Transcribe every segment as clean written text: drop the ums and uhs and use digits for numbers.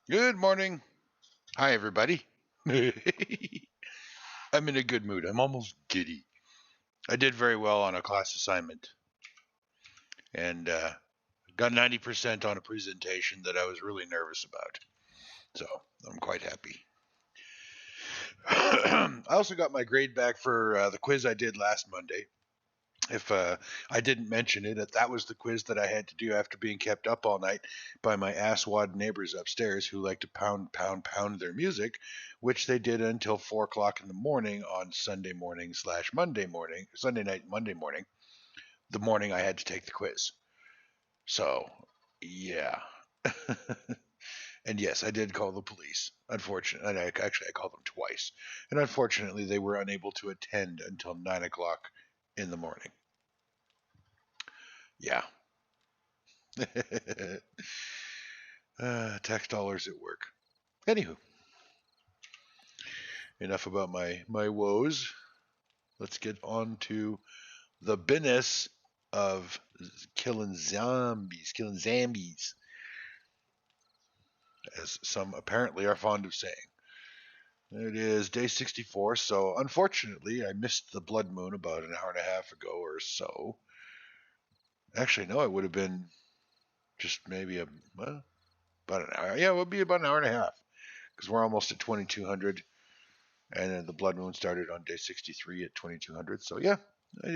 Good morning. Hi, everybody. I'm in a good mood. I'm almost giddy. I did very well on a class assignment and got 90% on a presentation that I was really nervous about. So I'm quite happy. I also got my grade back for the quiz I did last Monday. If I didn't mention it, that was the quiz that I had to do after being kept up all night by my asswad neighbors upstairs who like to pound, pound, pound their music, which they did until 4 o'clock in the morning on Sunday morning slash Monday morning, Sunday night, Monday morning, the morning I had to take the quiz. So, yeah. And yes, I did call the police. Unfortunately, actually, I called them twice. And unfortunately, they were unable to attend until 9 o'clock in the morning. Yeah. Tax dollars at work. Anywho, enough about my woes. Let's get on to the business of killing zombies, as some apparently are fond of saying. It is day 64, so unfortunately I missed the blood moon about an hour and a half ago or so. Actually, no, it would have been just maybe about an hour. Yeah, it would be about an hour and a half because we're almost at 2200. And then the blood moon started on day 63 at 2200. So yeah,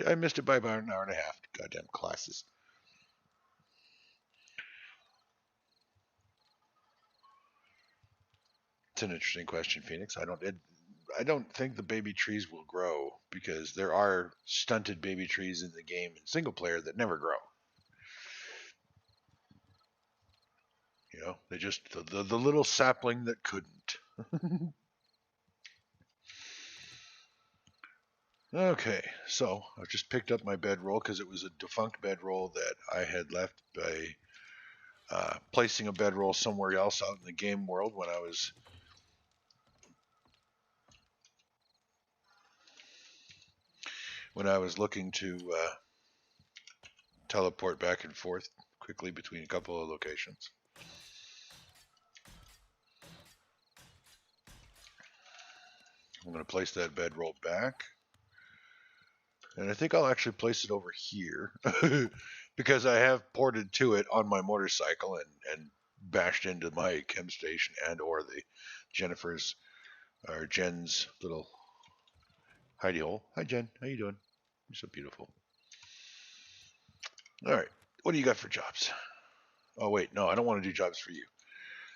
I missed it by about an hour and a half. Goddamn classes. It's an interesting question, Phoenix. I don't think the baby trees will grow because there are stunted baby trees in the game in single player that never grow. You know, they just the little sapling that couldn't. Okay, so I just picked up my bedroll because it was a defunct bedroll that I had left by placing a bedroll somewhere else out in the game world when I was looking to teleport back and forth quickly between a couple of locations. I'm going to place that bedroll back. And I think I'll actually place it over here because I have ported to it on my motorcycle and bashed into my chem station and or the Jennifer's or Jen's little hidey hole. Hi Jen, how you doing? You're so beautiful. All right, what do you got for jobs? Oh wait, no, I don't want to do jobs for you.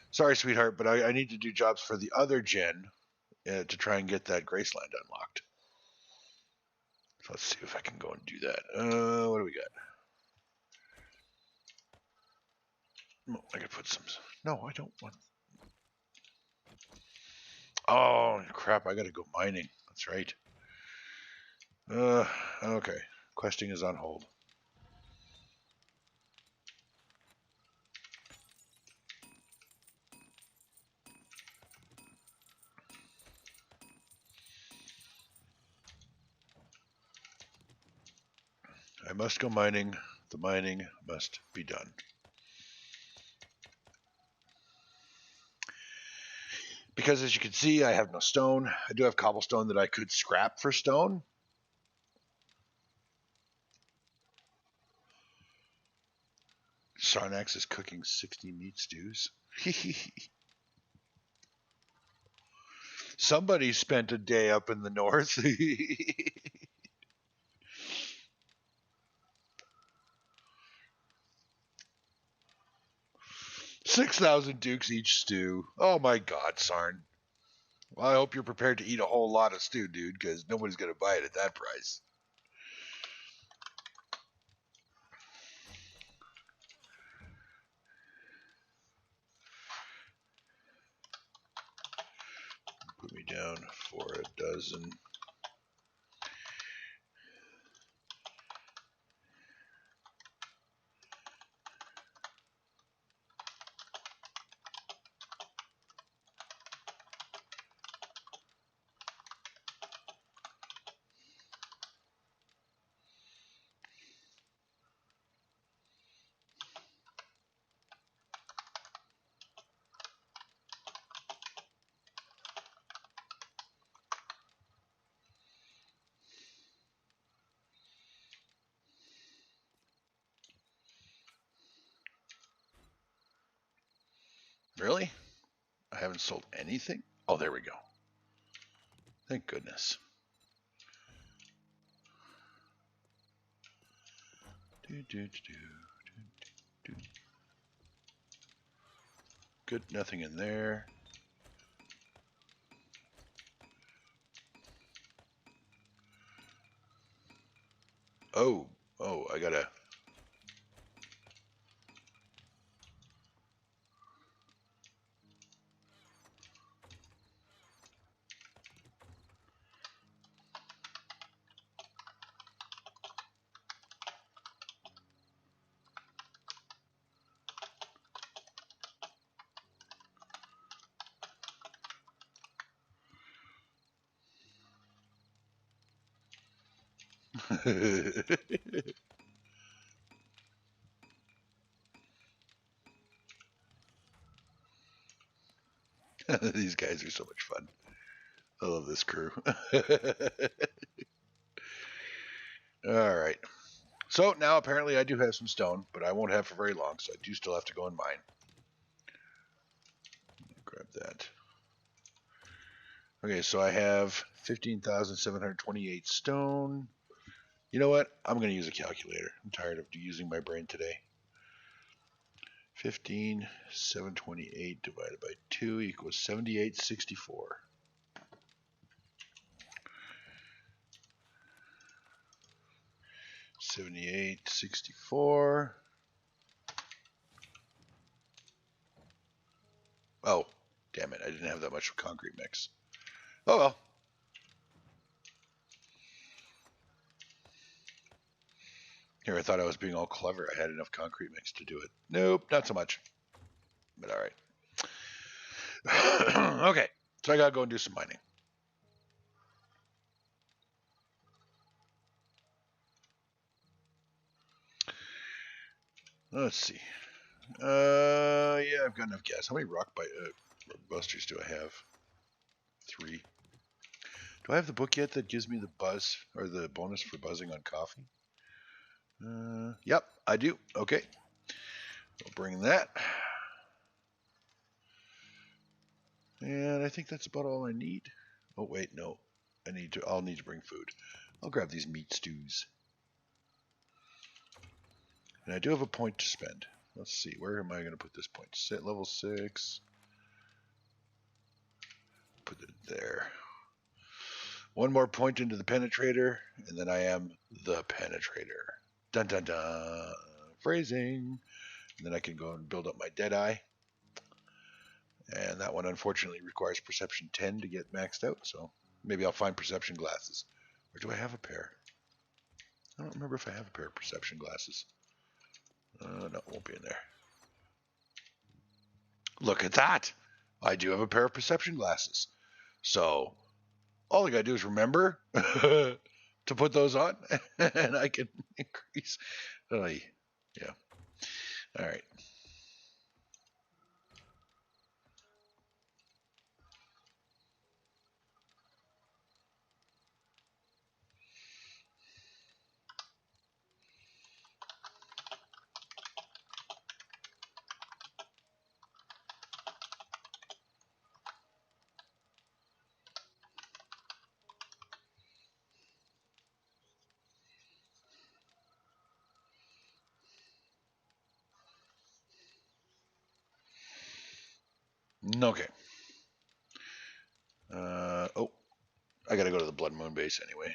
Sorry, sweetheart, but I need to do jobs for the other Jen to try and get that Graceland unlocked. So let's see if I can go and do that. What do we got? Oh, I can put some. No, I don't want. Oh crap! I gotta go mining. That's right. Okay. Questing is on hold. I must go mining. The mining must be done. Because as you can see, I have no stone. I do have cobblestone that I could scrap for stone. Sarnax is cooking 60 meat stews. Somebody spent a day up in the north. 6,000 dukes each stew. Oh my god, Sarn. Well, I hope you're prepared to eat a whole lot of stew, dude, because nobody's going to buy it at that price. Put me down for a dozen. Really? I haven't sold anything? Oh, there we go. Thank goodness. Good, nothing in there. Oh, I gotta. These guys are so much fun. I love this crew. All right. So now apparently I do have some stone, but I won't have for very long, so I do still have to go and mine. Grab that. Okay, so I have 15,728 stone. You know what? I'm going to use a calculator. I'm tired of using my brain today. 15,728 divided by 2 equals 7864. 7864. Oh, damn it. I didn't have that much concrete mix. Oh well. Here, I thought I was being all clever. I had enough concrete mix to do it. Nope, not so much. But all right. Okay, so I gotta go and do some mining. Let's see. Yeah, I've got enough gas. How many rock busters do I have? 3. Do I have the book yet that gives me the buzz or the bonus for buzzing on coffee? Yep, I do. Okay, we'll bring that. And I think that's about all I need. Oh wait, no. I'll need to bring food. I'll grab these meat stews. And I do have a point to spend. Let's see, where am I going to put this point? Level 6. Put it there. One more point into the penetrator, and then I am the penetrator. Dun dun dun. Phrasing. And then I can go and build up my Deadeye. And that one unfortunately requires perception 10 to get maxed out, so maybe I'll find perception glasses. Or do I have a pair? I don't remember if I have a pair of perception glasses. No, it won't be in there. Look at that! I do have a pair of perception glasses. So all I gotta do is remember to put those on, and I can increase. Yeah. All right. Okay. Oh, I gotta go to the Blood Moon base anyway.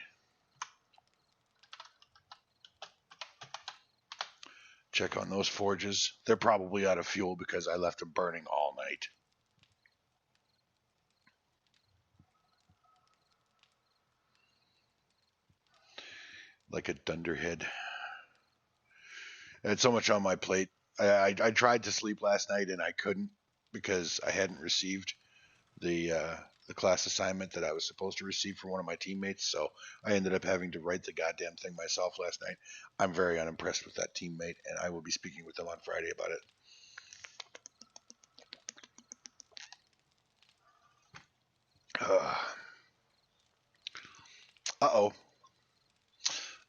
Check on those forges. They're probably out of fuel because I left them burning all night. Like a dunderhead. I had so much on my plate. I tried to sleep last night and I couldn't because I hadn't received the class assignment that I was supposed to receive from one of my teammates. So I ended up having to write the goddamn thing myself last night. I'm very unimpressed with that teammate, and I will be speaking with them on Friday about it. Uh-oh.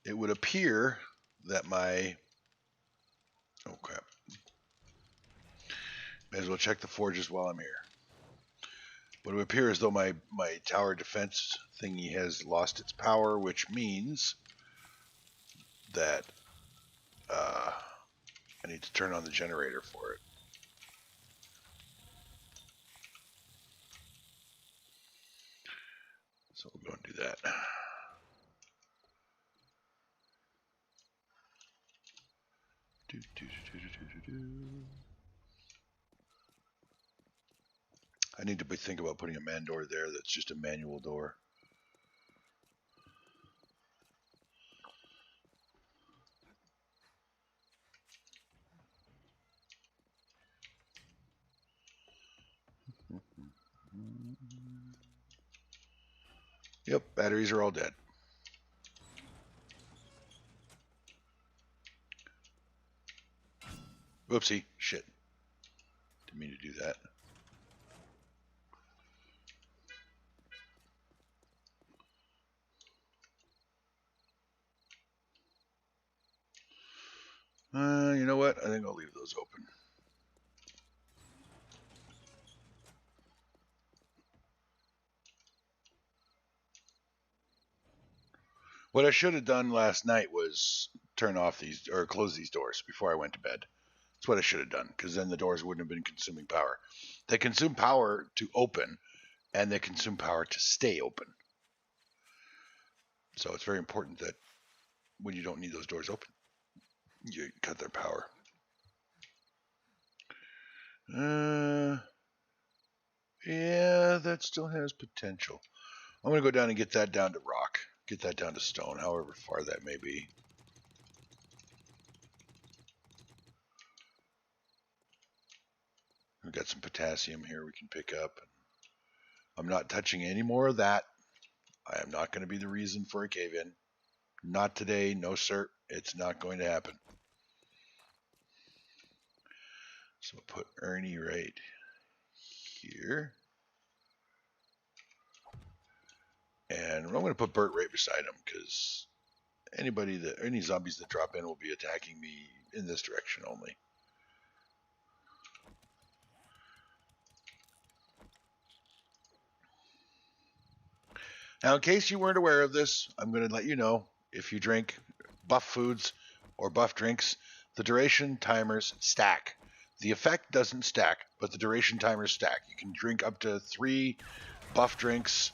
It would appear that my... Oh, crap. May as well check the forges while I'm here. But it would appear as though my tower defense thingy has lost its power, which means that I need to turn on the generator for it. So we'll go and do that. I need to think about putting a man door there that's just a manual door. Yep, batteries are all dead. Whoopsie, shit. Didn't mean to do that. You know what? I think I'll leave those open. What I should have done last night was turn off these or close these doors before I went to bed. That's what I should have done, because then the doors wouldn't have been consuming power. They consume power to open, and they consume power to stay open. So it's very important that when you don't need those doors open, you cut their power. Yeah, that still has potential. I'm going to go down and get that down to rock. Get that down to stone, however far that may be. We've got some potassium here we can pick up. I'm not touching any more of that. I am not going to be the reason for a cave-in. Not today, no sir. It's not going to happen. So we'll put Ernie right here. And I'm going to put Bert right beside him, because any zombies that drop in will be attacking me in this direction only. Now, in case you weren't aware of this, I'm going to let you know, if you drink buff foods or buff drinks, the duration timers stack. The effect doesn't stack, but the duration timers stack. You can drink up to 3 buff drinks.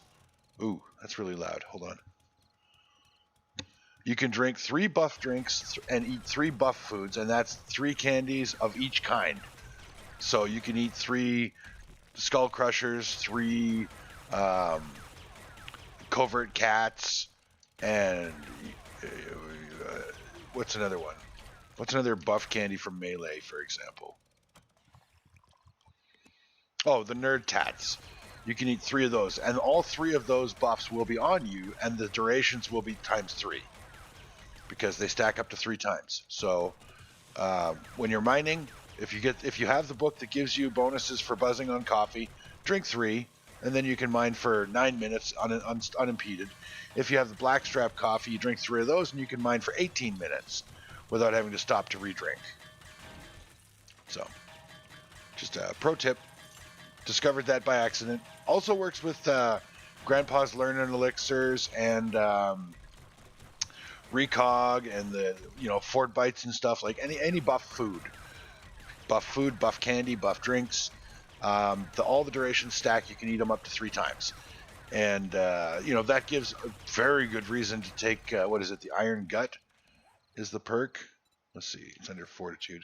Ooh, that's really loud. Hold on. You can drink 3 buff drinks and eat 3 buff foods, and that's 3 candies of each kind. So you can eat 3 skull crushers, 3 covert cats, and what's another one? What's another buff candy from Melee, for example? Oh, the Nerd Tats. You can eat 3 of those, and all 3 of those buffs will be on you, and the durations will be times 3, because they stack up to 3 times. So when you're mining, if you have the book that gives you bonuses for buzzing on coffee, drink 3, and then you can mine for 9 minutes unimpeded. If you have the Blackstrap coffee, you drink 3 of those, and you can mine for 18 minutes without having to stop to re-drink. So, just a pro tip. Discovered that by accident. Also works with Grandpa's Learning Elixirs and Recog and the Fort Bites and stuff, like any buff food, buff candy, buff drinks. All the durations stack. You can eat them up to 3 times, and that gives a very good reason to take what is it? The Iron Gut is the perk. Let's see, it's under Fortitude.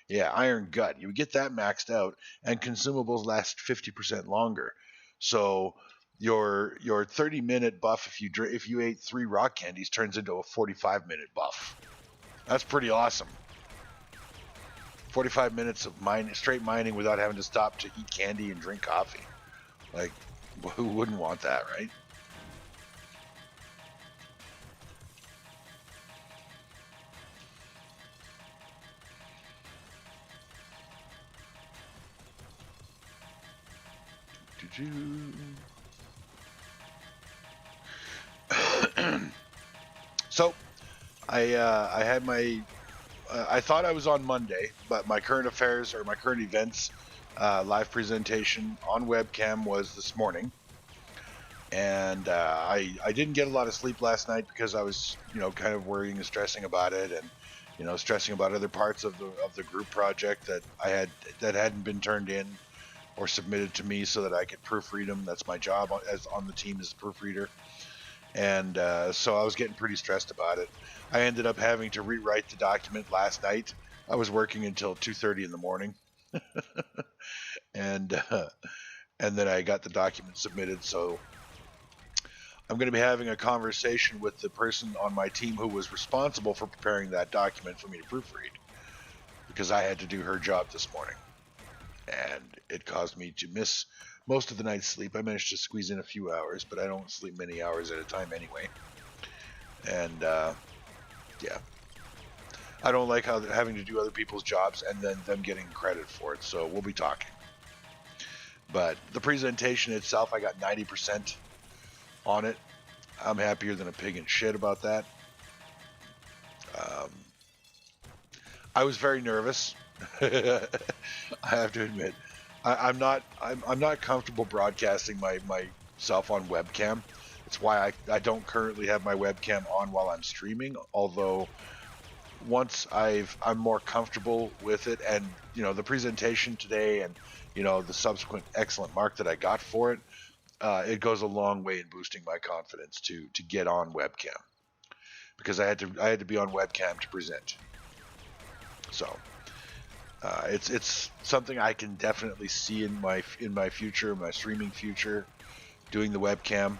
Yeah, Iron Gut. You get that maxed out, and consumables last 50% longer. So your 30-minute buff, if you ate 3 rock candies, turns into a 45-minute buff. That's pretty awesome. 45 minutes of straight mining without having to stop to eat candy and drink coffee. Like, who wouldn't want that, right? So, I had my. I thought I was on Monday, but my current affairs or my current events live presentation on webcam was this morning, and I didn't get a lot of sleep last night because I was kind of worrying and stressing about it, and stressing about other parts of the group project that I had that hadn't been turned in or submitted to me so that I could proofread them. That's my job as on the team as a proofreader, and so I was getting pretty stressed about it. I ended up having to rewrite the document last night. I was working until 2:30 in the morning, and and then I got the document submitted. So I'm going to be having a conversation with the person on my team who was responsible for preparing that document for me to proofread, because I had to do her job this morning, and it caused me to miss most of the night's sleep. I managed to squeeze in a few hours, but I don't sleep many hours at a time anyway. And yeah, I don't like having to do other people's jobs and then them getting credit for it. So we'll be talking. But the presentation itself, I got 90% on it. I'm happier than a pig in shit about that. I was very nervous. I have to admit, I'm not comfortable broadcasting myself on webcam. That's why I don't currently have my webcam on while I'm streaming. Although once I'm more comfortable with it, and the presentation today, and the subsequent excellent mark that I got for it, it goes a long way in boosting my confidence to get on webcam, because I had to be on webcam to present. So it's something I can definitely see in my future, my streaming future, doing the webcam.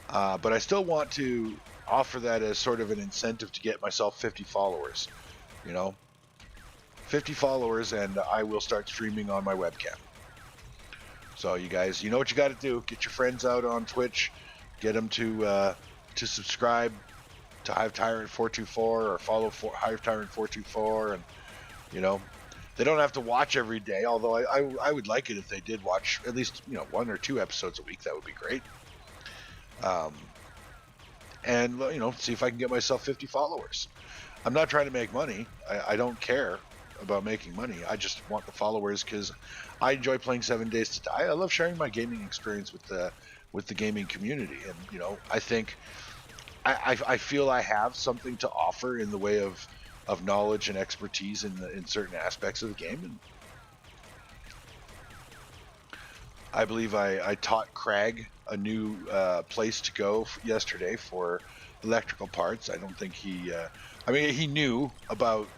But I still want to offer that as sort of an incentive to get myself 50 followers. 50 followers, and I will start streaming on my webcam. So you guys, you know what you got to do. Get your friends out on Twitch. Get them to subscribe to Hive Tyrant 424 or follow Hive Tyrant 424, and they don't have to watch every day. Although I would like it if they did watch at least 1 or 2 episodes a week. That would be great. And see if I can get myself 50 followers. I'm not trying to make money. I don't care about making money. I just want the followers because I enjoy playing 7 Days to Die. I love sharing my gaming experience with the gaming community, and I think I feel I have something to offer in the way of knowledge and expertise in certain aspects of the game. And I believe I taught Craig a new place to go yesterday for electrical parts. I don't think he knew about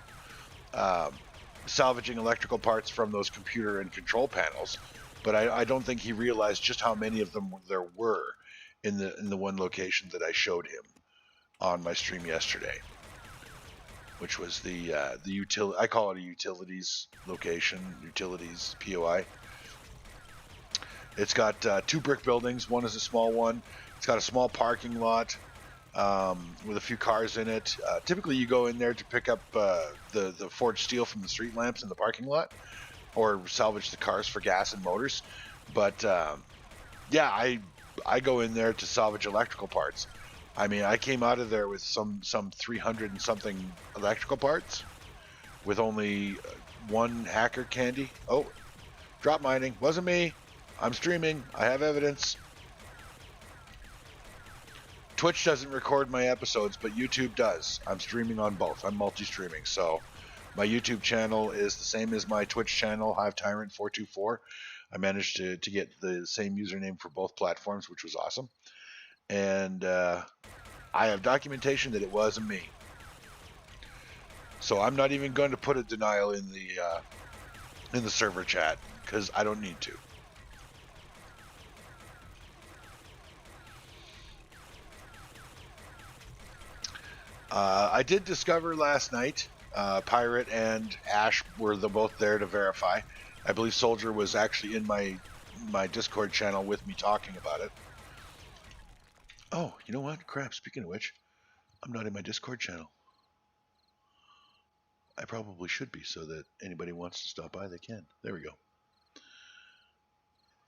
salvaging electrical parts from those computer and control panels, but I don't think he realized just how many of them there were in the one location that I showed him on my stream yesterday, which was the utility. I call it a utilities location, utilities POI. It's got 2 brick buildings. One is a small one. It's got a small parking lot with a few cars in it. Typically, you go in there to pick up the forged steel from the street lamps in the parking lot, or salvage the cars for gas and motors. But yeah, I go in there to salvage electrical parts. I mean, I came out of there with some 300 and something electrical parts, with only 1 hacker candy. Oh, drop mining. Wasn't me. I'm streaming. I have evidence. Twitch doesn't record my episodes, but YouTube does. I'm streaming on both. I'm multi-streaming. So my YouTube channel is the same as my Twitch channel, Hive Tyrant 424. I managed to get the same username for both platforms, which was awesome. And I have documentation that it wasn't me. So I'm not even going to put a denial in the server chat, because I don't need to. I did discover last night Pirate and Ash were both there to verify. I believe Soldier was actually in my Discord channel with me talking about it. Oh, you know what? Crap, speaking of which, I'm not in my Discord channel. I probably should be, so that anybody wants to stop by, they can. There we go.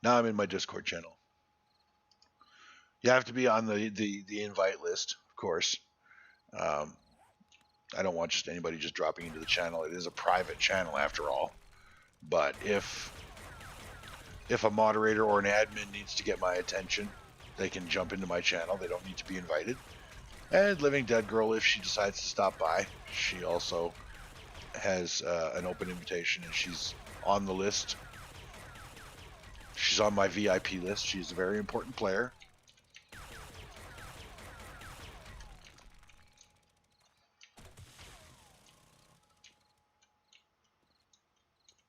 Now I'm in my Discord channel. You have to be on the invite list, of course. I don't want anybody just dropping into the channel. It is a private channel after all. But if if a moderator or an admin needs to get my attention, they can jump into my channel. They don't need to be invited. And Living Dead Girl, if she decides to stop by, she also has an open invitation, and she's on the list. She's on my VIP list. She's a very important player.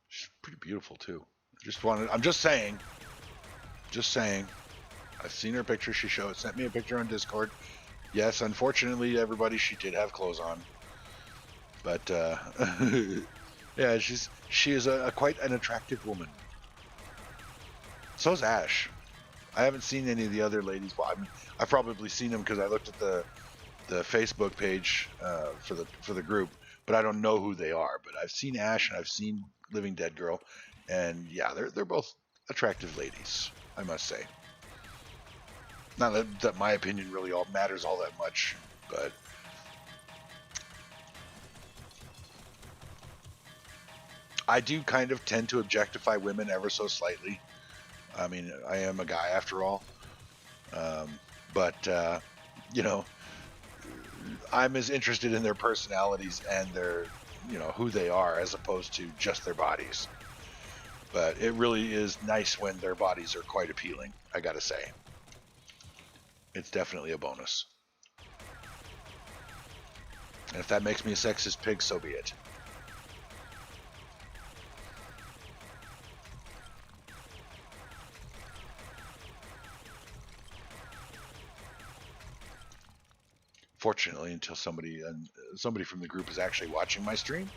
She's pretty beautiful too. I'm just saying. I've seen her picture. She sent me a picture on Discord. Yes, unfortunately, everybody, she did have clothes on. But yeah, she is a quite an attractive woman. So's Ash. I haven't seen any of the other ladies. Well, I've probably seen them because I looked at the Facebook page for the group, but I don't know who they are. But I've seen Ash and I've seen Living Dead Girl, and yeah, they're both attractive ladies, I must say. Not that my opinion really matters all that much, but I do kind of tend to objectify women ever so slightly. I mean, I am a guy after all, but you know, I'm as interested in their personalities and their, who they are as opposed to just their bodies. But it really is nice when their bodies are quite appealing, I gotta say. It's definitely a bonus. And if that makes me a sexist pig, so be it. Fortunately, until somebody from the group is actually watching my stream,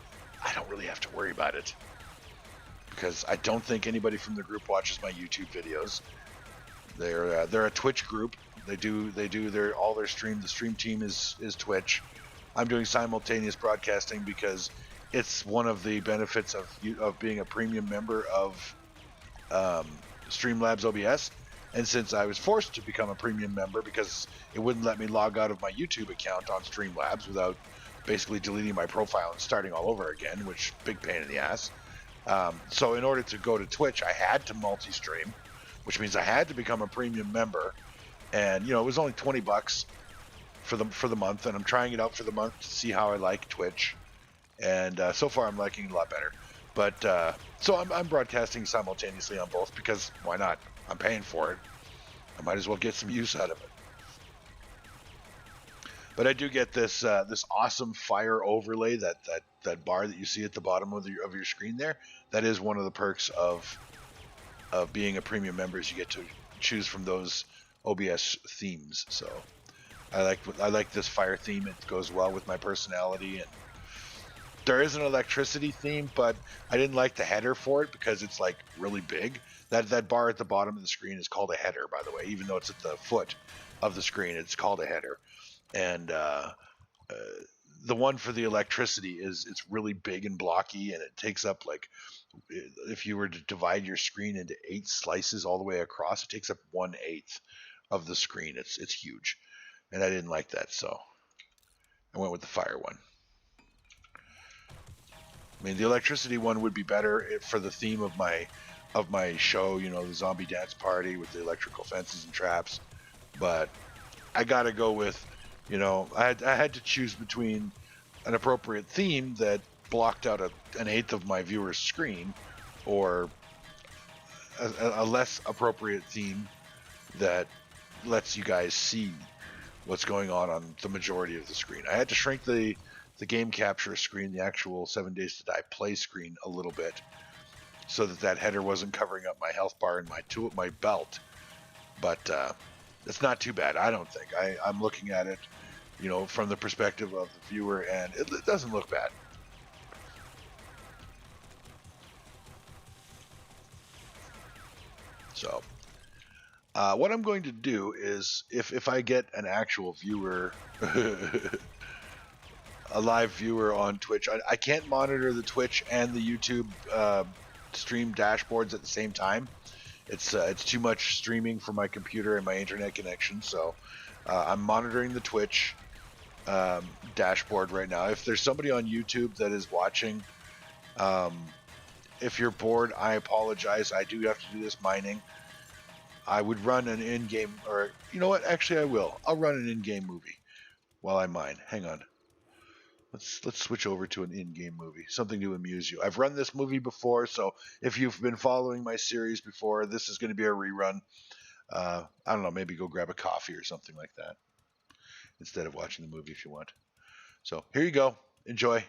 I don't really have to worry about it. Because I don't think anybody from the group watches my YouTube videos. They're a Twitch group. They do all their stream. The stream team is Twitch. I'm doing simultaneous broadcasting because it's one of the benefits of being a premium member of Streamlabs OBS. And since I was forced to become a premium member because it wouldn't let me log out of my YouTube account on Streamlabs without basically deleting my profile and starting all over again, which big pain in the ass. So in order to go to Twitch, I had to multi-stream, which means I had to become a premium member. And it was only $20 for the month, and I'm trying it out for the month to see how I like Twitch. And so far, I'm liking it a lot better. But so I'm broadcasting simultaneously on both because why not? I'm paying for it. I might as well get some use out of it. But I do get this awesome fire overlay, that bar that you see at the bottom of your screen there. That is one of the perks of being a premium member, is you get to choose from those OBS themes. So I like this fire theme. It goes well with my personality. And there is an electricity theme, but I didn't like the header for it because it's like really big. That bar at the bottom of the screen is called a header, by the way. Even though it's at the foot of the screen, it's called a header. And the one for the electricity it's really big and blocky, and it takes up, like, if you were to divide your screen into 8 slices all the way across, it takes up 1/8 of the screen. It's huge, and I didn't like that, so I went with the fire one. I mean, the electricity one would be better for the theme of my show, the zombie dance party with the electrical fences and traps. But I gotta go with, I had to choose between an appropriate theme that blocked out an eighth of my viewer's screen, or a less appropriate theme that lets you guys see what's going on the majority of the screen. I had to shrink the game capture screen, the actual 7 Days to Die play screen, a little bit, so that header wasn't covering up my health bar and my belt. But it's not too bad, I don't think. I'm looking at it, from the perspective of the viewer, and it doesn't look bad. So what I'm going to do is, if I get an actual viewer, a live viewer on Twitch, I can't monitor the Twitch and the YouTube stream dashboards at the same time. It's too much streaming for my computer and my internet connection, so I'm monitoring the Twitch dashboard right now. If there's somebody on YouTube that is watching, if you're bored, I apologize. I do have to do this mining. I would run an in-game, or you know what? Actually, I will. I'll run an in-game movie while I mine. Hang on. Let's switch over to an in-game movie, something to amuse you. I've run this movie before, so if you've been following my series before, this is going to be a rerun. I don't know, maybe go grab a coffee or something like that instead of watching the movie if you want. So here you go. Enjoy.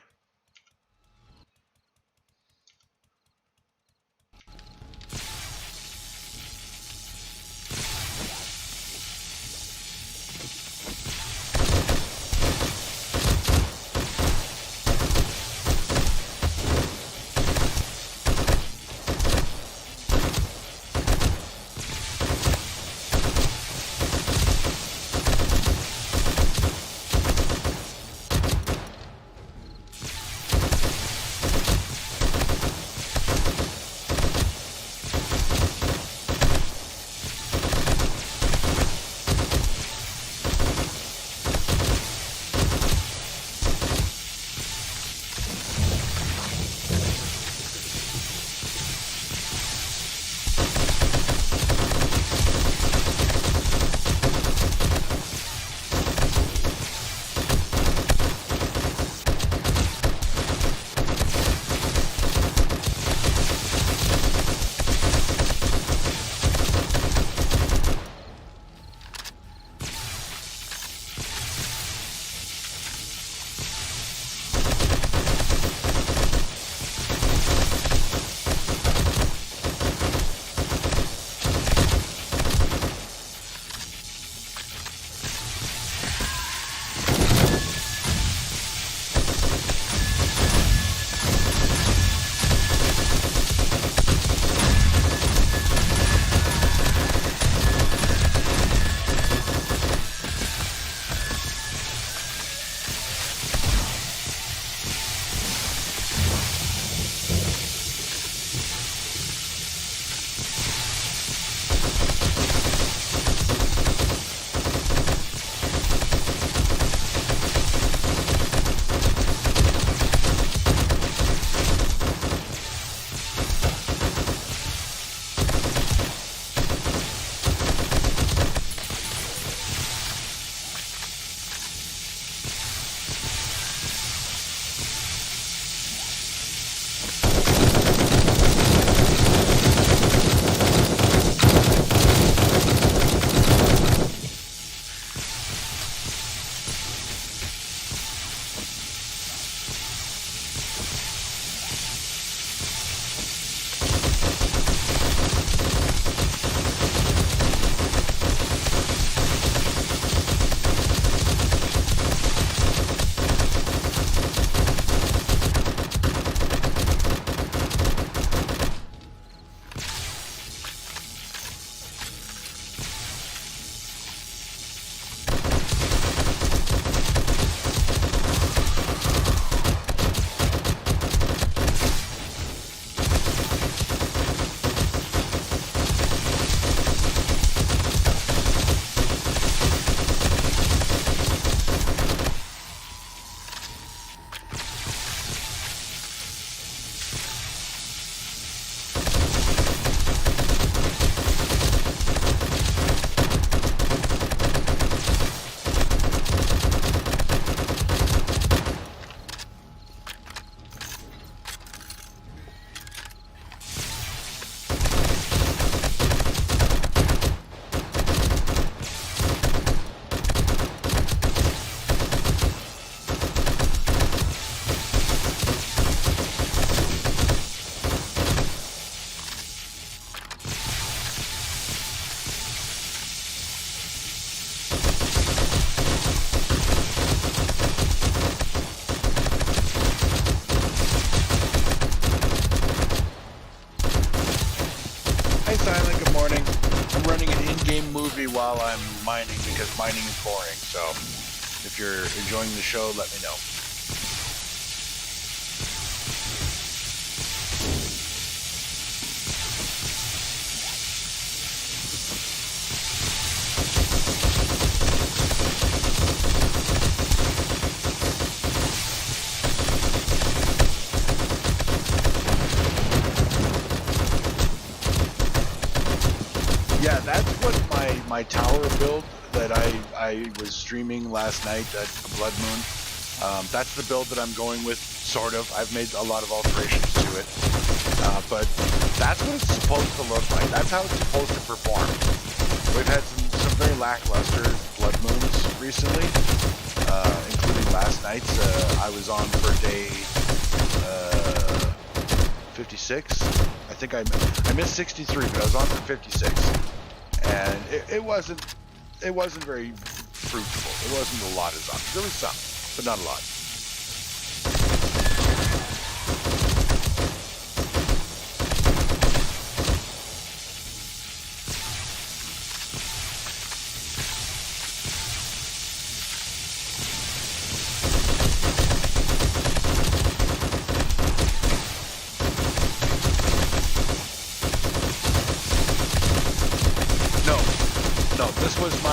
Hi Silent, good morning. I'm running an in-game movie while I'm mining because mining is boring. So if you're enjoying the show, let me know. was my tower build that I was streaming last night at Blood Moon. That's the build that I'm going with, sort of. I've made a lot of alterations to it. But that's what it's supposed to look like. That's how it's supposed to perform. We've had some very lackluster Blood Moons recently, including last night's. I was on for day 56. I think I missed 63, but I was on for 56, and it wasn't very fruitful. It wasn't a lot of zombies. There was some, but not a lot.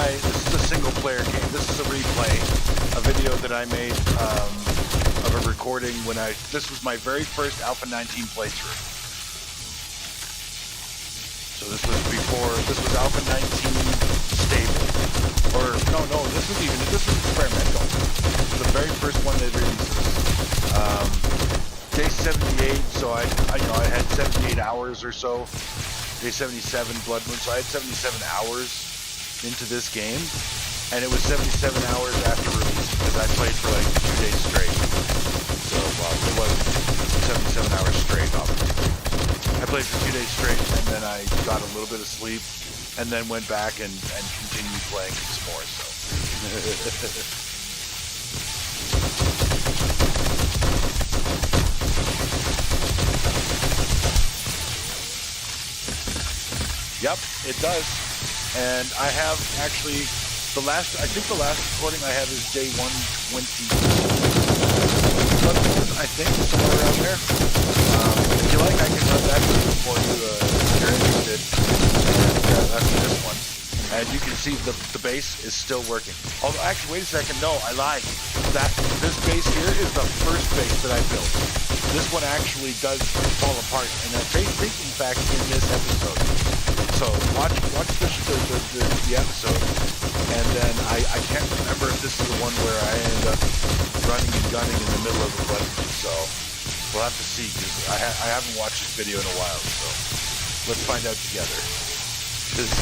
This is a single player game. This is a replay, a video that I made of a recording when this was my very first Alpha 19 playthrough. So this was Alpha 19 stable. Or, no, this was experimental. The very first one they released. Day 78, so I had 78 hours or so. Day 77 Blood Moon, so I had 77 hours into this game, and it was 77 hours after release because I played for like 2 days straight. So, well, it wasn't 77 hours straight, obviously. I played for 2 days straight, and then I got a little bit of sleep, and then went back and continued playing some more, so. Yep, it does. And I have actually I think the last recording I have is day 120. I think somewhere around there. If you like, I can run that for you if you're interested. And that's this one. And you can see the base is still working. Although, actually, wait a second. No, I lied. This base here is the first base that I built. This one actually does fall apart, and I think, in fact, in this episode. So watch the episode, and then I can't remember if this is the one where I end up running and gunning in the middle of the Blood Moon. So we'll have to see, because I haven't watched this video in a while. So let's find out together. This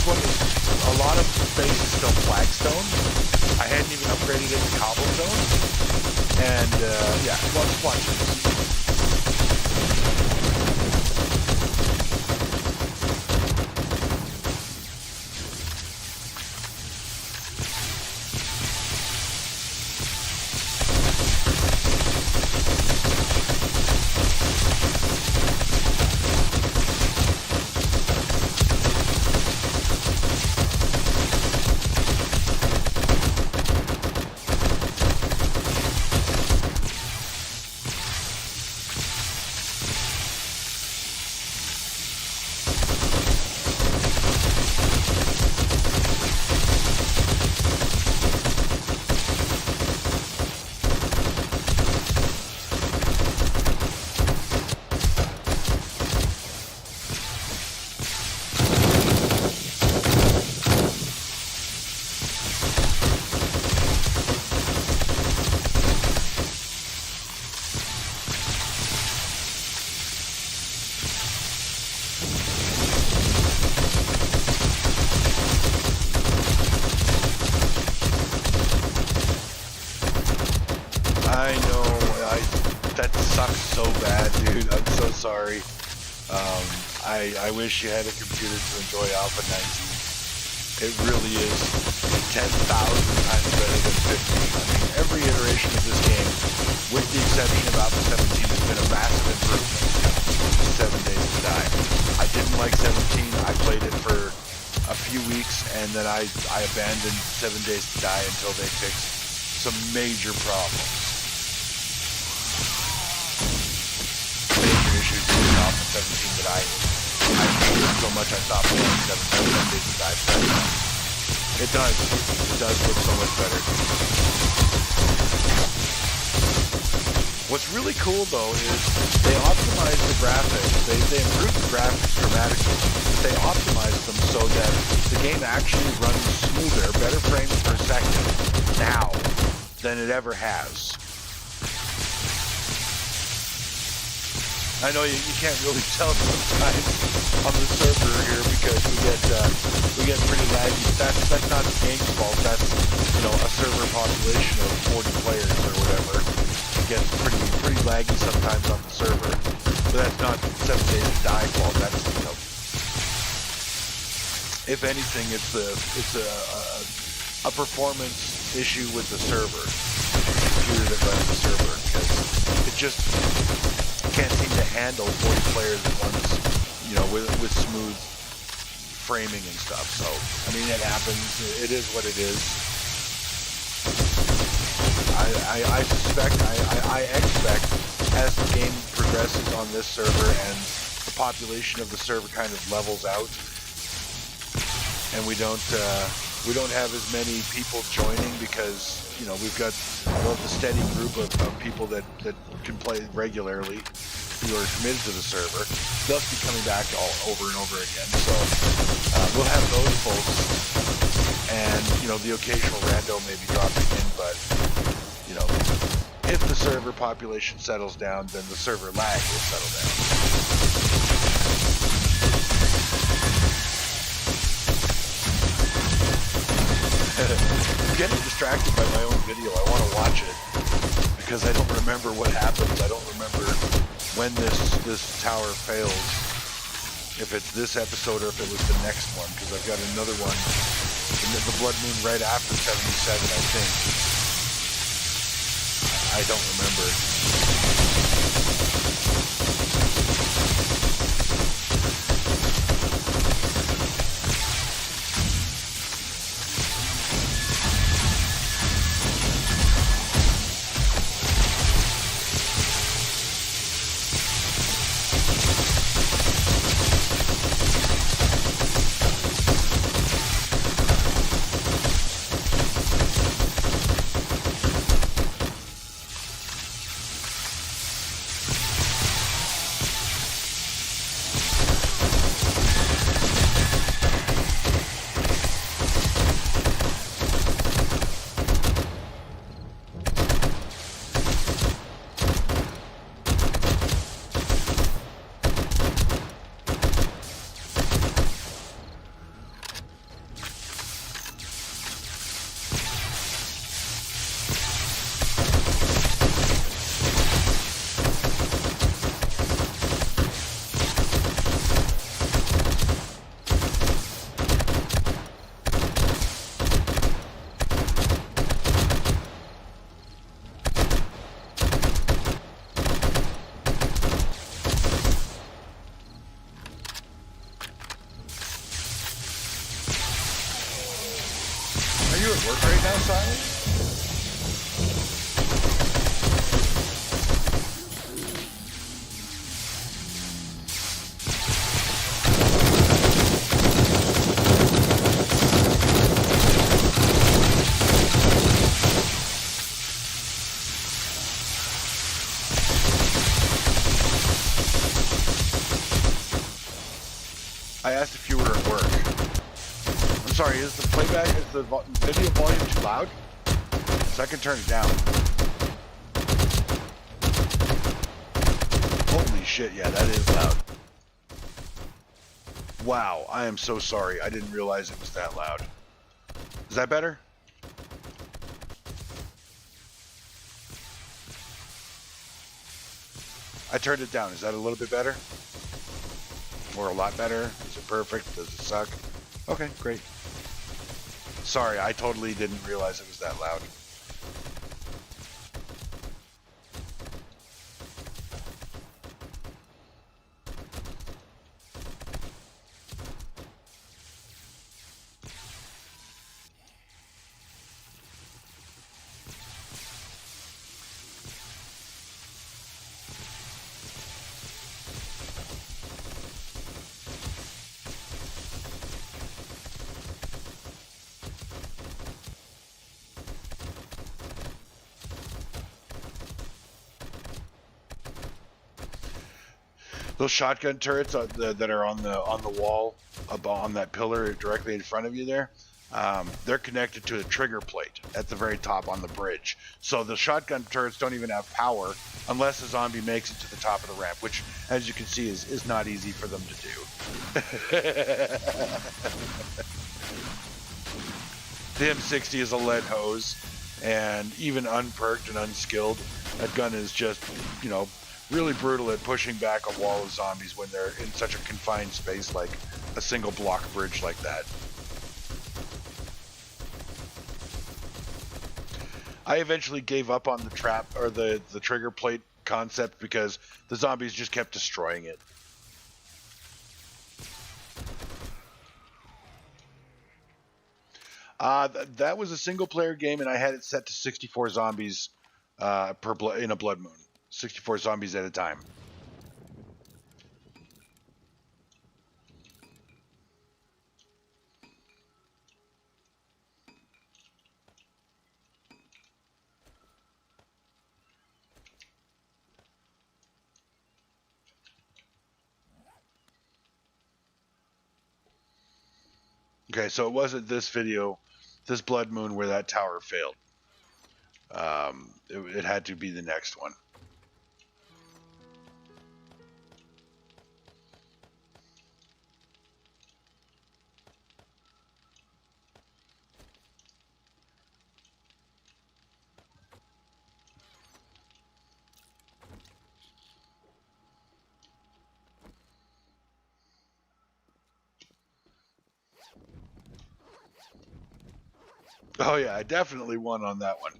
one is a lot of base is still flagstone. I hadn't even upgraded it to cobblestone, and let's watch this. That sucks so bad, dude. I'm so sorry. I wish you had a computer to enjoy Alpha 19. It really is 10,000 times better than 15. I mean, every iteration of this game, with the exception of Alpha 17, has been a massive improvement to 7 Days to Die. I didn't like 17. I played it for a few weeks, and then I abandoned 7 Days to Die until they fixed some major problems. Major issues with Alpha 17 that I hated so much I stopped playing 7 Days to Die. It does look so much better. What's really cool though is they optimize the graphics. They improve the graphics dramatically. But they optimize them so that the game actually runs smoother, better frames per second now than it ever has. I know you can't really tell sometimes on the server here because we get pretty laggy. That's not the game's fault. That's a server population of 40 players or whatever. It gets pretty laggy sometimes on the server, but that's not 7 Days to Die fault. That's if anything, it's a performance issue with the server, the computer that runs the server, because it just can't seem to handle 40 players at once, with smooth framing and stuff. So, I mean, it happens. It is what it is. I suspect, I expect, as the game progresses on this server and the population of the server kind of levels out, and we don't have as many people joining because we've got the steady group of people that can play regularly, who are committed to the server. They'll be coming back all over and over again. So we'll have those folks, and the occasional rando may be dropping in, but if the server population settles down, then the server lag will settle down. I'm getting distracted by my own video. I want to watch it because I don't remember what happens. I don't remember when this tower fails. If it's this episode or if it was the next one, because I've got another one, the Blood Moon right after 77, I think. I don't remember. Work right now, Simon? I asked if you were at work. I'm sorry, is the playback, is the video volume too loud? So I can turn it down. Holy shit, yeah, that is loud. Wow, I am so sorry. I didn't realize it was that loud. Is that better? I turned it down. Is that a little bit better? Or a lot better? Is it perfect? Does it suck? Okay, great. Sorry, I totally didn't realize it was that loud. Those shotgun turrets that are on the wall on that pillar directly in front of you there, they're connected to a trigger plate at the very top on the bridge. So the shotgun turrets don't even have power unless a zombie makes it to the top of the ramp, which, as you can see, is not easy for them to do. The M60 is a lead hose, and even unperked and unskilled, that gun is just, you know, really brutal at pushing back a wall of zombies when they're in such a confined space like a single block bridge like that. I eventually gave up on the trap or the trigger plate concept because the zombies just kept destroying it. That was a single player game, and I had it set to 64 zombies in a Blood Moon. 64 zombies at a time. Okay, so it wasn't this video, this Blood Moon, where that tower failed. It had to be the next one. Oh yeah, I definitely won on that one.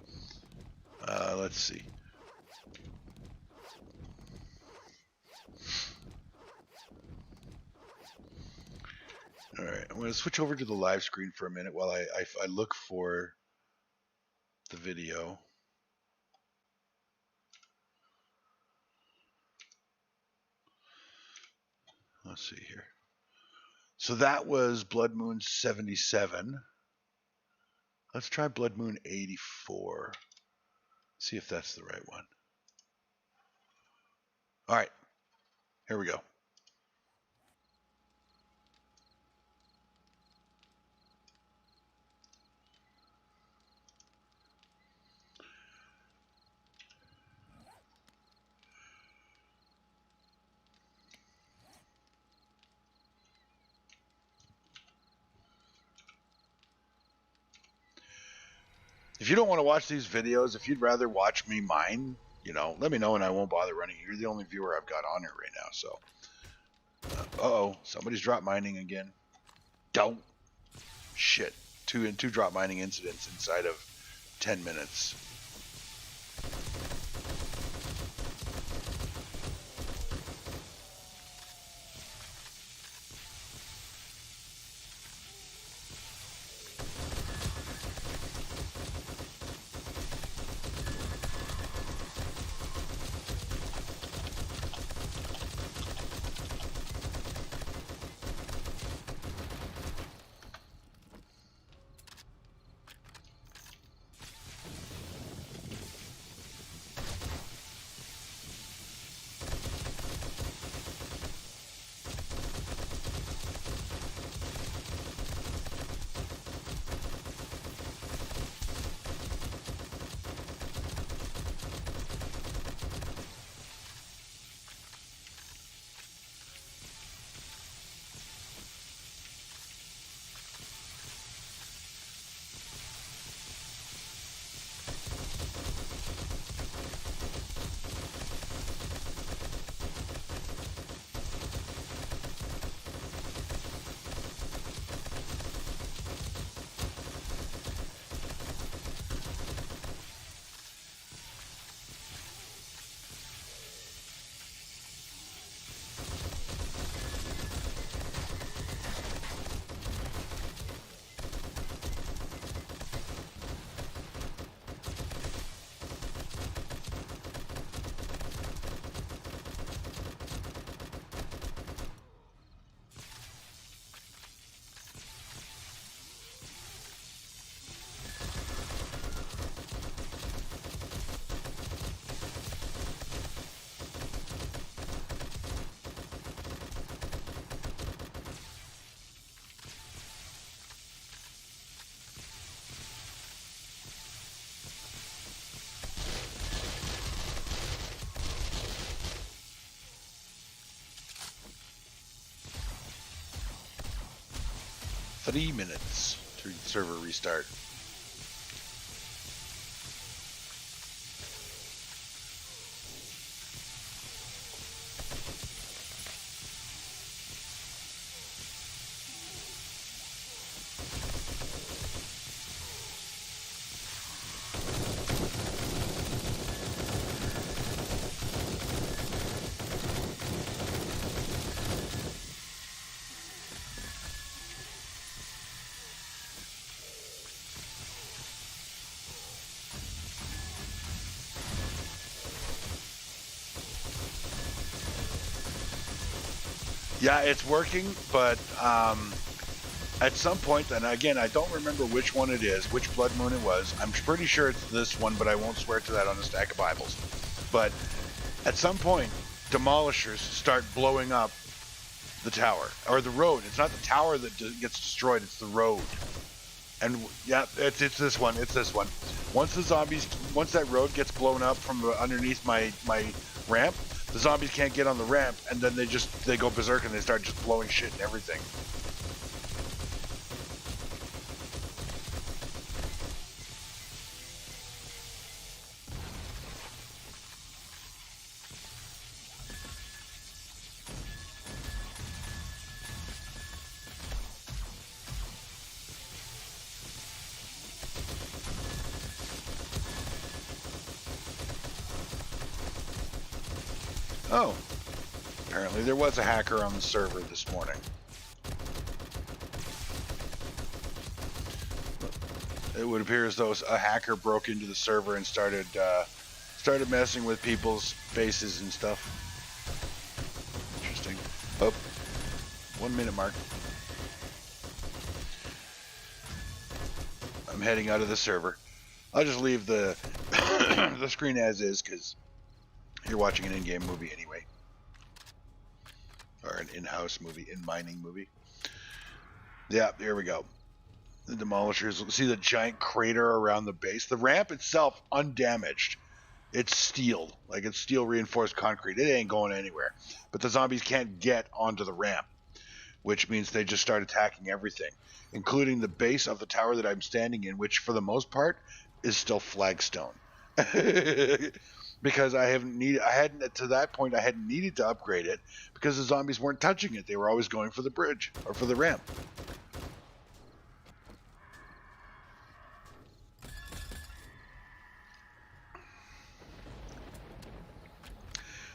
Let's see. All right, I'm going to switch over to the live screen for a minute while I look for the video. Let's see here. So that was Blood Moon 77. Let's try Blood Moon 84. See if that's the right one. All right, here we go. If you don't want to watch these videos, if you'd rather watch me mine, you know, let me know and I won't bother running. You're the only viewer I've got on here right now, so. Uh-oh, somebody's drop mining again. Don't. Shit. Two drop mining incidents inside of 10 minutes. 3 minutes to server restart. Yeah, it's working, but at some point, and again, I don't remember which one it is, which blood moon it was. I'm pretty sure it's this one, but I won't swear to that on a stack of Bibles. But at some point, demolishers start blowing up the tower or the road. It's not the tower that gets destroyed; it's the road. And yeah, it's this one. It's this one. Once that road gets blown up from underneath my ramp, the zombies can't get on the ramp, and then they go berserk and they start just blowing shit and everything. Oh, apparently there was a hacker on the server this morning. It would appear as though a hacker broke into the server and started messing with people's faces and stuff. Interesting. Oh, 1 minute mark. I'm heading out of the server. I'll just leave the the screen as is because you're watching an in-game movie anyway. Or an in-house movie, in-mining movie. Yeah, here we go. The demolishers. See the giant crater around the base. The ramp itself, undamaged. It's steel. Like it's steel reinforced concrete. It ain't going anywhere. But the zombies can't get onto the ramp, which means they just start attacking everything, including the base of the tower that I'm standing in, which for the most part is still flagstone. Because I hadn't needed to upgrade it because the zombies weren't touching it. They were always going for the bridge or for the ramp.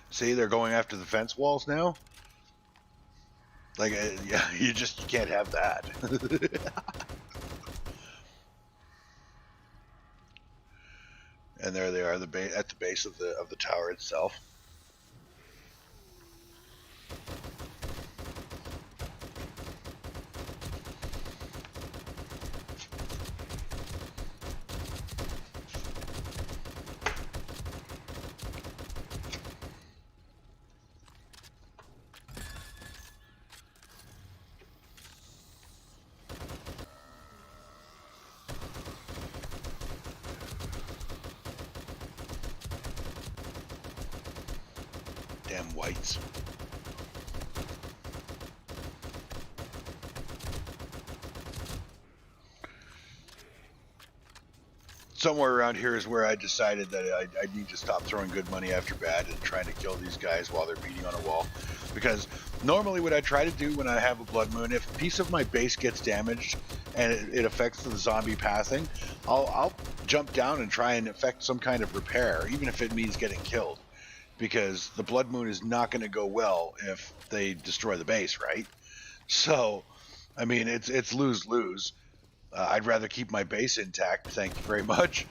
See, they're going after the fence walls now. Like, yeah, you can't have that. And there they are, at the base of the tower itself. Damn whites. Somewhere around here is where I decided that I need to stop throwing good money after bad and trying to kill these guys while they're beating on a wall. Because normally what I try to do when I have a blood moon, if a piece of my base gets damaged and it affects the zombie pathing, I'll jump down and try and effect some kind of repair, even if it means getting killed. Because the blood moon is not going to go well if they destroy the base, right? So, I mean, it's lose-lose. I'd rather keep my base intact, thank you very much.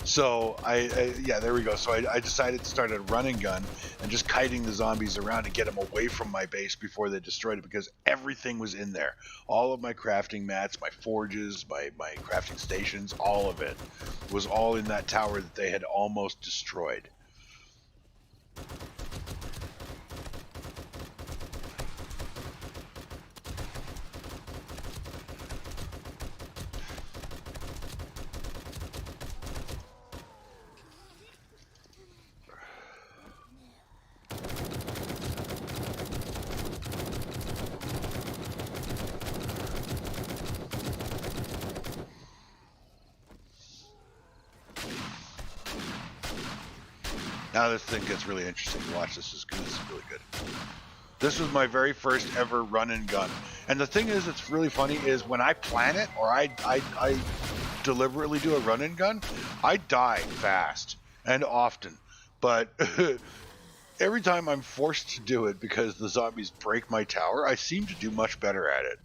So, yeah, there we go. So I decided to start a run and gun and just kiting the zombies around and get them away from my base before they destroyed it, because everything was in there. All of my crafting mats, my forges, my crafting stations, all of it was all in that tower that they had almost destroyed. Now this thing gets really interesting. Watch, this is good. This is really good. This was my very first ever run and gun. And the thing is, it's really funny, is when I plan it, or I deliberately do a run and gun, I die fast and often. But every time I'm forced to do it because the zombies break my tower, I seem to do much better at it.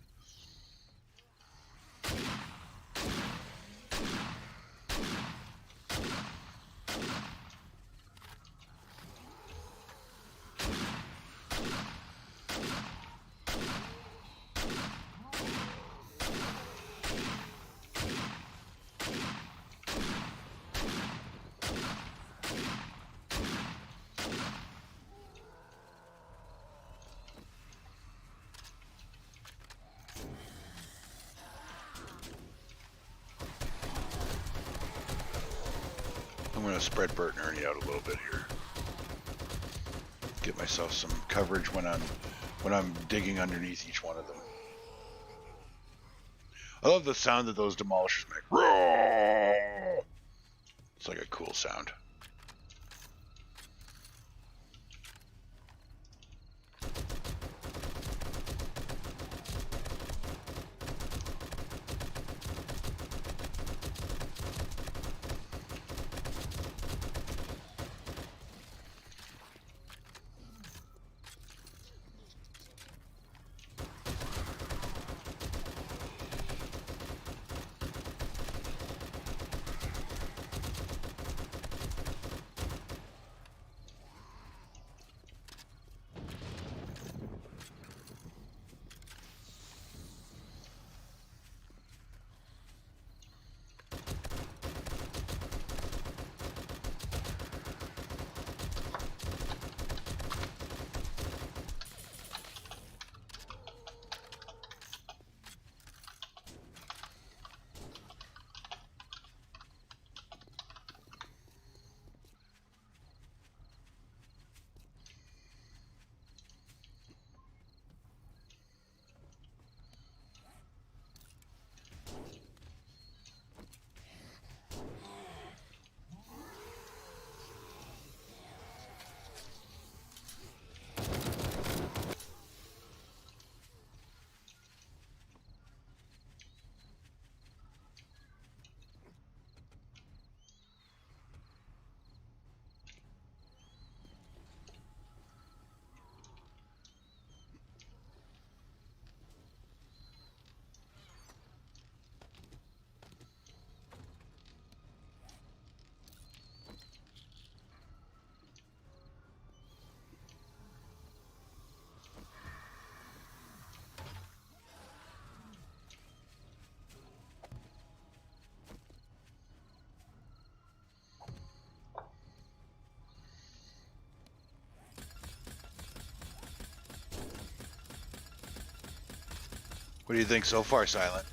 I'm going to spread Bert and Ernie out a little bit here. Get myself some coverage when I'm digging underneath each one of them. I love the sound that those demolishers make. Roar! It's like a cool sound. What do you think so far, Silent?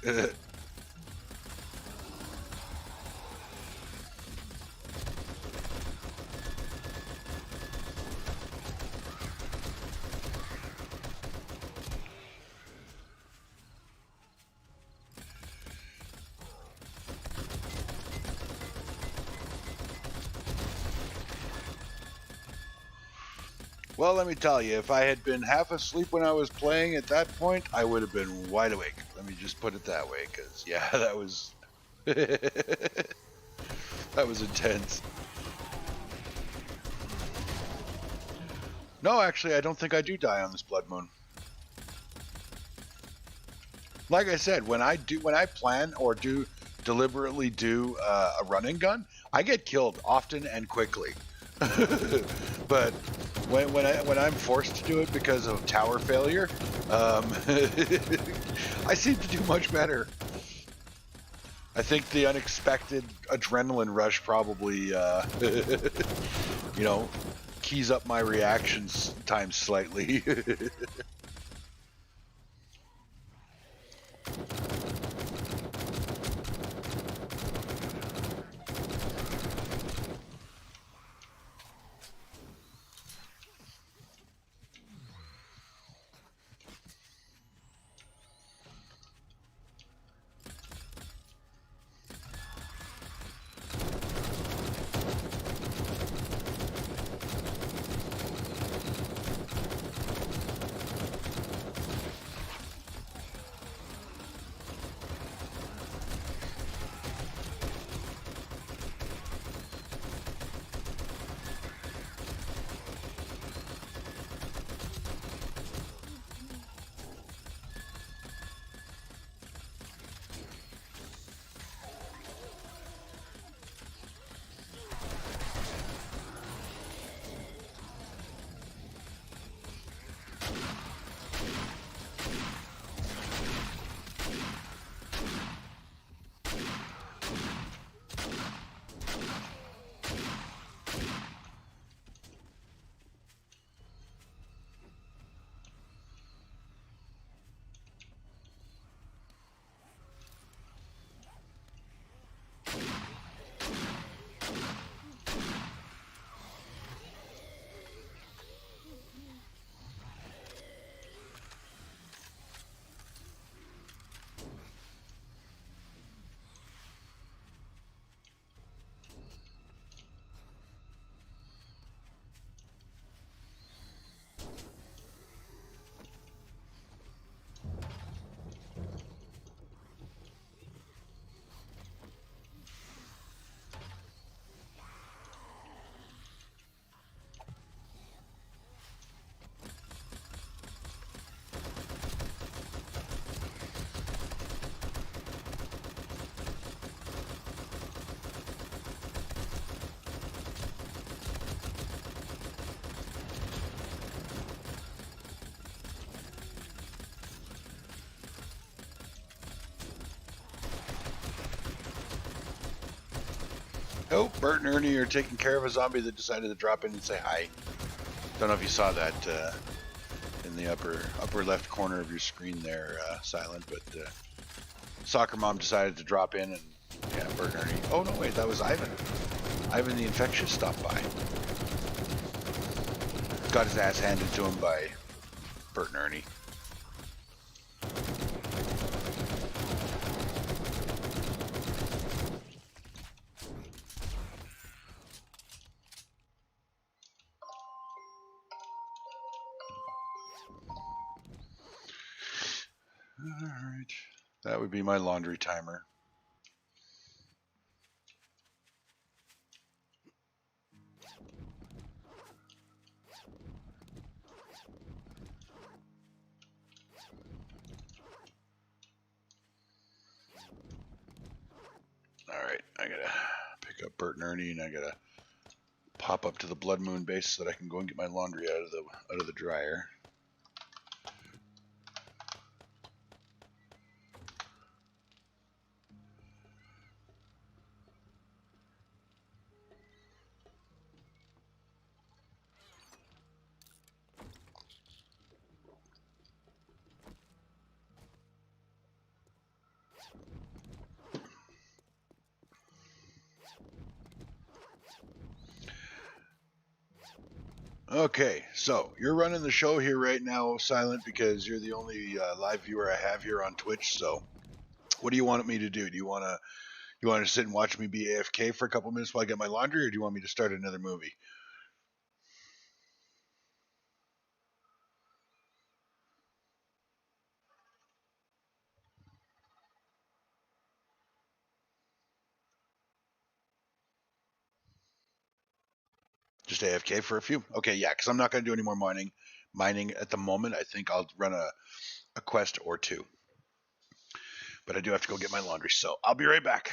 Well, let me tell you, if I had been half asleep when I was playing at that point, I would have been wide awake. Let me just put it that way, because, yeah, that was... that was intense. No, actually, I don't think I do die on this Blood Moon. Like I said, when I plan or deliberately do a run and gun, I get killed often and quickly. But when I'm forced to do it because of tower failure, I seem to do much better. I think the unexpected adrenaline rush probably, you know, keys up my reactions time slightly. Oh, Bert and Ernie are taking care of a zombie that decided to drop in and say hi. Don't know if you saw that in the upper left corner of your screen there, Silent, but Soccer Mom decided to drop in and yeah, Bert and Ernie. Oh no, wait, that was Ivan. Ivan the Infectious stopped by. Got his ass handed to him by Bert and Ernie. Alright. That would be my laundry timer. Alright, I gotta pick up Bert and Ernie and I gotta pop up to the Blood Moon base so that I can go and get my laundry out of the dryer. Okay, so you're running the show here right now, Silent, because you're the only live viewer I have here on Twitch. So, what do you want me to do? Do you want to sit and watch me be AFK for a couple minutes while I get my laundry, or do you want me to start another movie? Just AFK for a few? Okay, yeah, because I'm not going to do any more mining at the moment. I think I'll run a quest or two, but I do have to go get my laundry. So I'll be right back.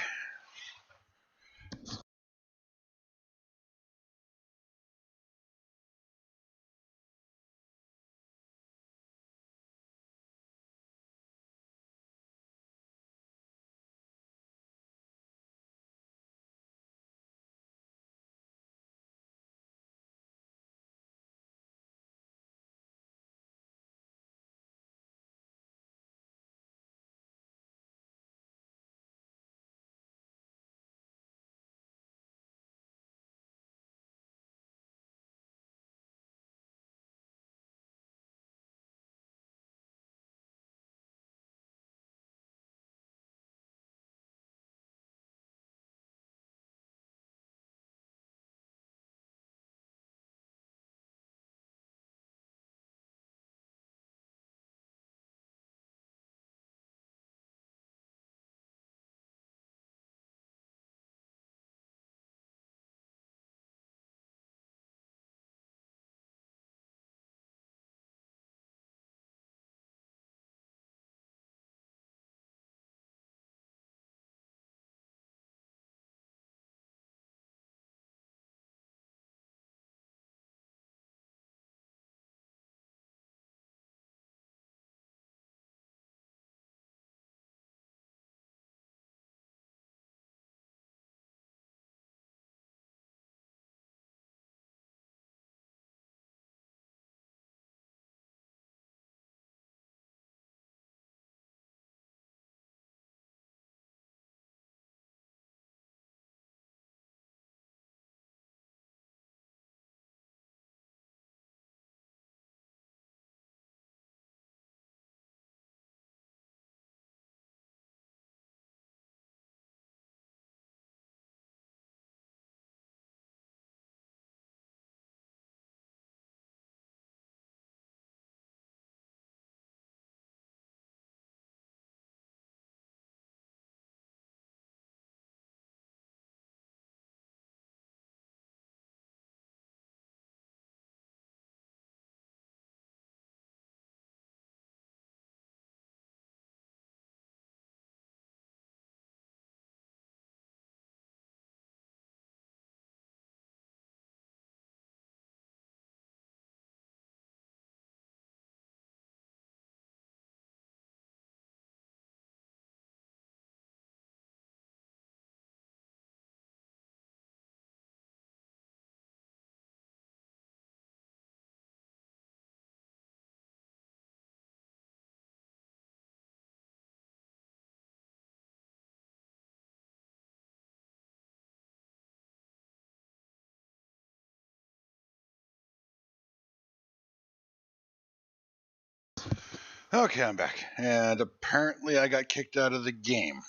Okay, I'm back. And apparently I got kicked out of the game.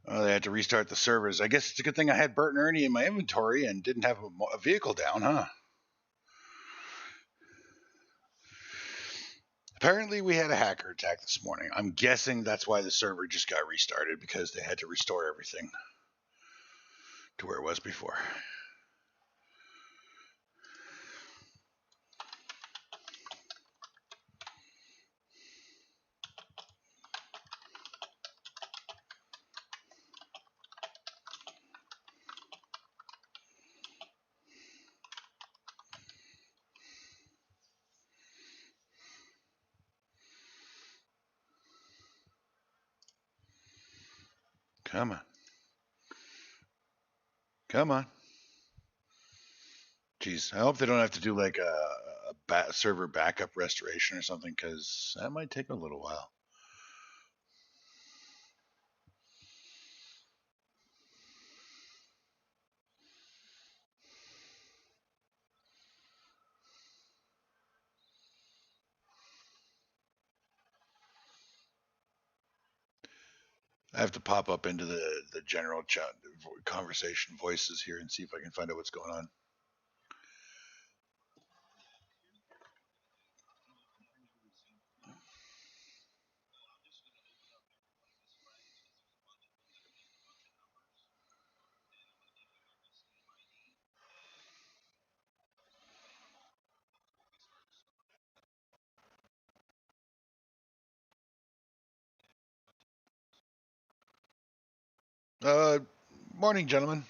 They had to restart the servers. I guess it's a good thing I had Bert and Ernie in my inventory and didn't have a vehicle down, huh? Apparently we had a hacker attack this morning. I'm guessing that's why the server just got restarted, because they had to restore everything to where it was before. Come on. Come on. Jeez, I hope they don't have to do like a server backup restoration or something, because that might take a little while. I have to pop up into the general chat conversation voices here and see if I can find out what's going on. Uh, Morning, gentlemen.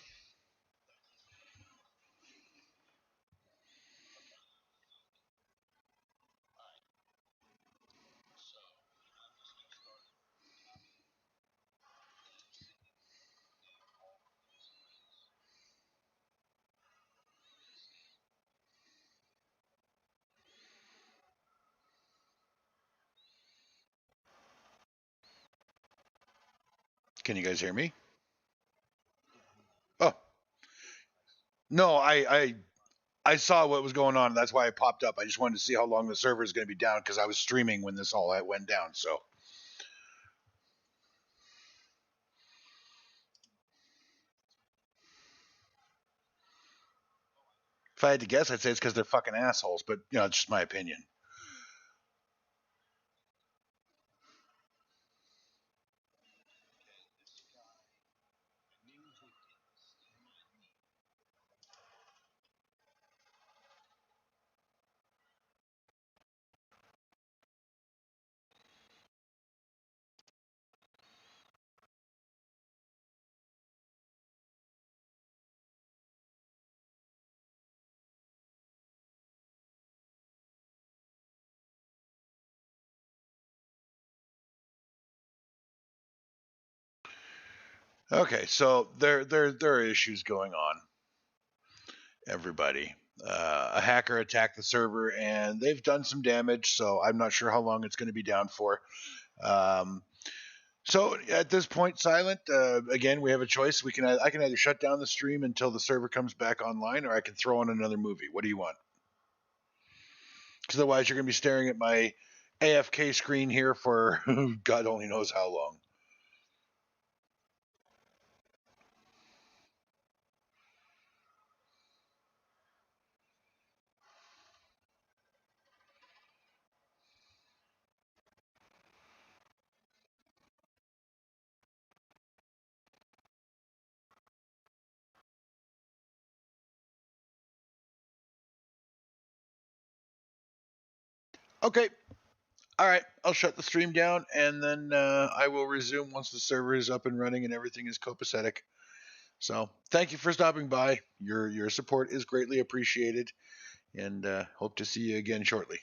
Can you guys hear me? Oh, no, I saw what was going on. That's why I popped up. I just wanted to see how long the server is going to be down, because I was streaming when this all went down. So if I had to guess, I'd say it's because they're fucking assholes. But it's just my opinion. Okay, so there are issues going on. Everybody, a hacker attacked the server and they've done some damage. So I'm not sure how long it's going to be down for. Um, so at this point, Silent, again, we have a choice. I can either shut down the stream until the server comes back online, or I can throw on another movie. What do you want? Because otherwise, you're going to be staring at my AFK screen here for God only knows how long. Okay, all right. I'll shut the stream down, and then I will resume once the server is up and running and everything is copacetic. So thank you for stopping by. Your support is greatly appreciated, and hope to see you again shortly.